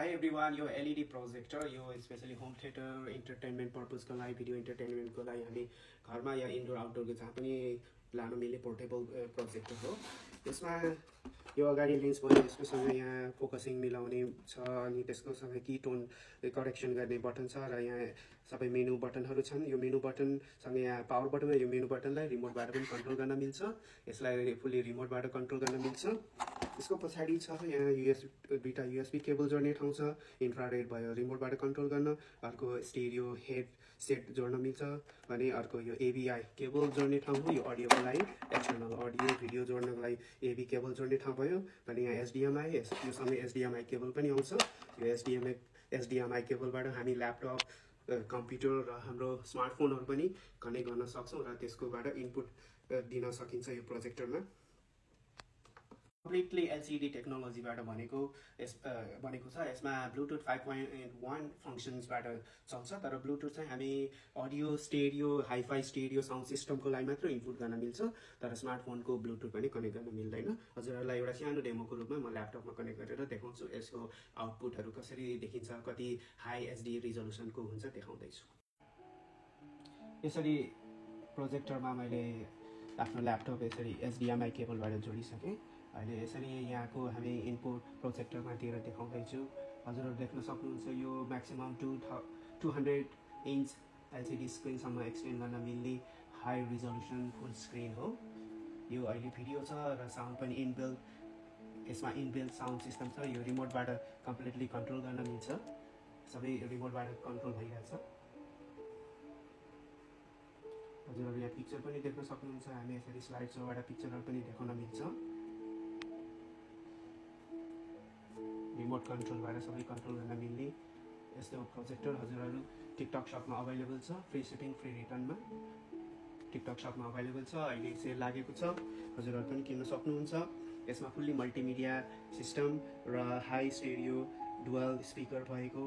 Hi everyone, यो LED projector यो specially home theatre entertainment पर्पजको लागि भिडियो इन्टरटेनमेन्टको लागि हामी घरमा या इन्डोर आउटडोरको जहाँ पनि लान मिल्ने पोर्टेबल प्रोजेक्टर हो। यसमा यो अगाडि लेन्स भयो, यसको सँगै यहाँ फोकसिङ मिलाउने छ अनि त्यसको सँगै की टोन करेक्सन गर्ने बटन छ र यहाँ सबै मेनु बटनहरू छन्। यो मेनु बटनसँगै यहाँ पावर बटन यो मेनु बटनलाई रिमोटबाट पनि कन्ट्रोल गर्न मिल्छ। यसलाई फुल्ली रिमोटबाट कन्ट्रोल गर्न मिल्छ। यसको पछाडि छ यहाँ दुईटा USB केबल जोड्ने ठाउँ छ। इन्फ्रारेड भयो रिमोटबाट कन्ट्रोल गर्न, अर्को स्टेरियो हेड सेट जोड्न मिल्छ भने अर्को यो AVI केबल जोड्ने ठाउँ हो। यो अडियोको लागि एक्सटर्नल अडियो भिडियो जोड्नको लागि AV केबल जोड्ने ठाउँ भयो भने यहाँ HDMI यो सँगै HDMI केबल पनि आउँछ। यो HDMI केबलबाट हामी ल्यापटप कम्प्युटर र हाम्रो स्मार्टफोनहरू पनि कनेक्ट गर्न सक्छौँ र त्यसकोबाट इनपुट दिन सकिन्छ। यो प्रोजेक्टरमा कम्प्लिटली LCD टेक्नोलोजीबाट बनेको छ। यसमा ब्लुटुथ 5.1 फङ्सन्सबाट चल्छ, तर ब्लुटुथ चाहिँ हामी audio stereo hi-fi stereo sound सिस्टमको लागि मात्र इनपुट गर्न मिल्छ, तर स्मार्टफोनको ब्लुटुथ पनि कनेक्ट गर्न मिल्दैन। हजुरहरूलाई एउटा सानो डेमोको रूपमा म ल्यापटपमा कनेक्ट गरेर देखाउँछु। यसको आउटपुटहरू कसरी देखिन्छ, कति हाई HD रिजोल्युसनको हुन्छ देखाउँदैछु। यसरी प्रोजेक्टरमा मैले आफ्नो ल्यापटप यसरी HDMI केबलबाट जोडिसकेँ। अहिले यसरी यहाँको हामी इनपुट प्रोजेक्टरमा दिएर देखाउँदैछु। हजुरहरू देख्न सक्नुहुन्छ यो म्याक्सिमम 200 इन्च LCD स्क्रिनसम्म एक्सटेन्ड गर्न मिल्ने हाई रिजोल्युसन फुल स्क्रिन हो। यो अहिले भिडियो छ र साउन्ड पनि यसमा इनबिल्ट साउन्ड सिस्टम छ। यो रिमोटबाट कम्प्लिटली कन्ट्रोल गर्न मिल्छ, सबै रिमोटबाट कन्ट्रोल भइरहेछ। हजुरहरू यहाँ पिक्चर पनि देख्न सक्नुहुन्छ। हामी यसरी स्लाइड सोबाट पिक्चरहरू पनि देखाउन मिल्छ। रिमोट कन्ट्रोलबाट सबै कन्ट्रोल गर्न मिल्ने यस्तो प्रोजेक्टर हजुरहरू टिकटक सपमा अभाइलेबल छ। फ्री सिपिङ फ्री रिटर्नमा टिकटक सपमा अभाइलेबल छ। अहिले सेल लागेको छ, हजुरहरू पनि किन्न सक्नुहुन्छ। यसमा फुल्ली मल्टिमिडिया सिस्टम र हाई स्टेरियो डुअल स्पिकर भएको